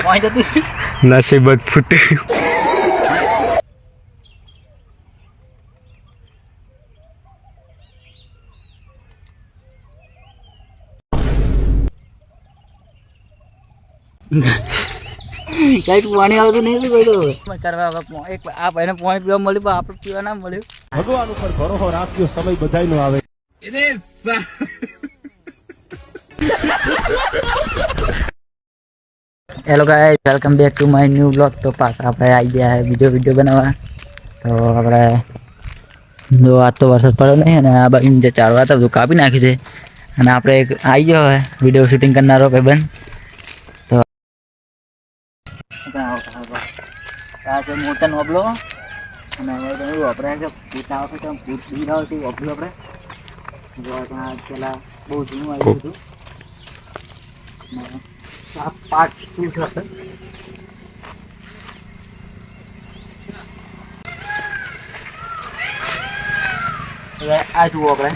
નસીબ જ ફૂટ્યું. કઈક પાણી આવતું નહીં શું કરવા એક આ ભાઈને પાણી પીવા મળ્યું પણ આપણે પીવા ના મળ્યું. ભગવાન ઉપર ભરોસો રાખ્યો, સમય બધાયનો આવે. Hello guys, welcome back to my new blog. તો પાછા આપણે આવી ગયા બીજો વિડીયો બનાવવા. તો આપણે જો આજ તો વરસાદ પડ્યો નહીં અને આ બાજુ જે ચારવા હતા બધું કાપી નાખ્યું છે અને આપણે એક આવી ગયો હવે વિડીયો શૂટિંગ કરનારો ભાઈબંધ. તો આ છે મોટા નોબલો અને હવે વપરાય છે પૂછા વખતે પૂછ બી રહ્યો છે વપરું આપણે જો ત્યાં પેલા બહુ જૂનું આવ્યું હતું. આ પાર્ટ 2 છે. હવે આ જુઓ આપણે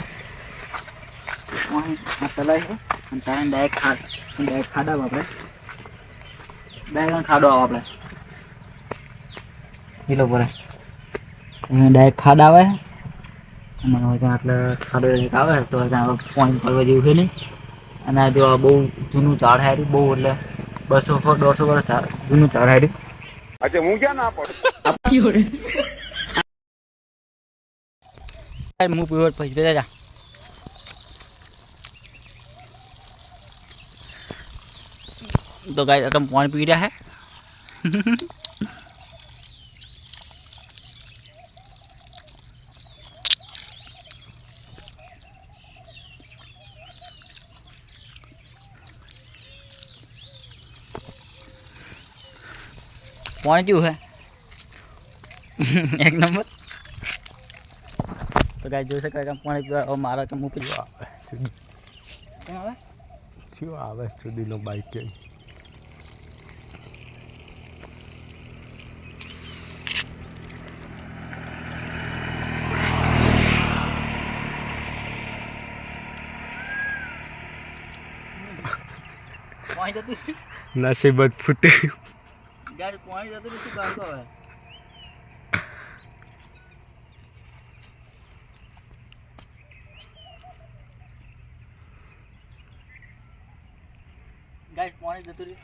ચલાવી છે અને તારે ડાયરેક્ટ ખાડા આપણે ડાયરેક્ટ ખાડો આવો આપણે કિલો પર ડાયરેક્ટ ખાડા આવે અને ત્યાં એટલે ખાડો આવે તો ત્યાં પોઈન્ટ કરવા જેવું છે નહીં. અને આ જો બહુ જૂનું ઝાડ હાર્યું બહુ એટલે 200-150 વર્ષ જૂનું ઝાડ હાર્યું. અચ્છા હું ક્યાં ના પડું. હું પીવટ પછી જા તો ગાય અકમ પાણી પી રહ્યા હે. पानी क्यों है एक नंबर. तो गाय जो से पानी पीवा और मारा के मुँह पीवा શું આવે સુધીનો બાઈક કે पानी जतु નસીબ જ ફૂટ્યું. गाय पानी जतु શું કાઢતો હવે गाइस पानी जतु रे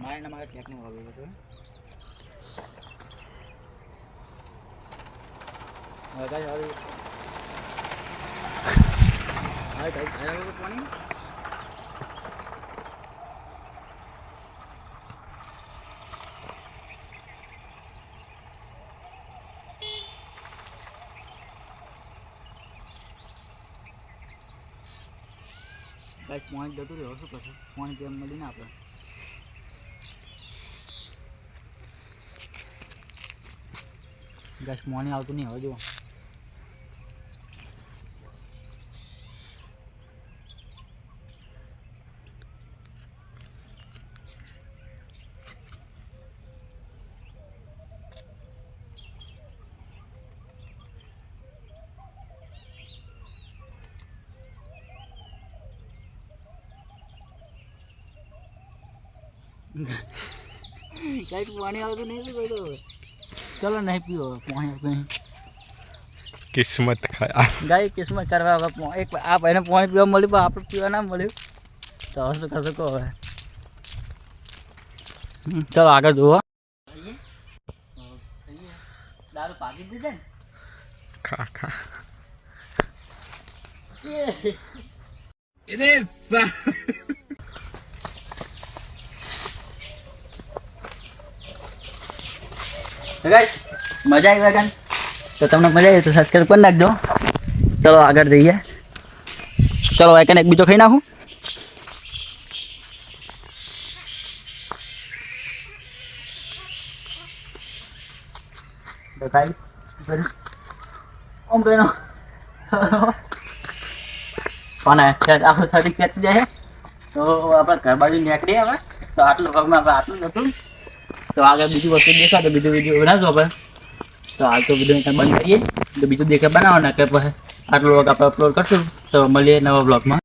मारे टेक्निक हो गयो तो गाइस अभी हाय गाइस आया वो पानी गाइस पानी जतु रे શું કરશે પાણી કેમ મળી ને આપણે ગાઈસ પાણી આવતું નહીં હવે જો गाइस पानी આવતું નહીં કોઈ તો चलो नहीं पियो पानी आपको नहीं કિસ્મત ખરાબ. गाय किस्मत करवा एक आप भाई पानी पीवा મળ્યું પણ આપણે પીવા ના મળ્યું તો શું કરી શકો હવે. ચલો આગળ જુઓ દારૂ પાકી દીધે ને ખા ખા गाइस मजा आई वगन तो તમને મજા આવી તો સબસ્ક્રાઇબ કરી નાખજો. ચલો આગળ જઈએ. ચલો એકને એક બીજો ખાઈ નાખું. તો ગાઈસ ઓમ કઈનો કોને આપણે સાડી ખેંચી જાય તો આપણે ઘર બાજુ નીકળીએ હવે. તો આટલું ભાગમાં આપણે આટલું જ હતું. તો આગળ બીજી વસ્તુ દેખાડો બીજો વિડીયો બનાવજો આપણે. તો હાલ તો વિડીયો બંધ કરીએ તો બીજું દેખે બનાવો ને કે પછી આટલો વ્લોગ આપણે અપલોડ કરશું. તો મળીએ નવા બ્લોગમાં.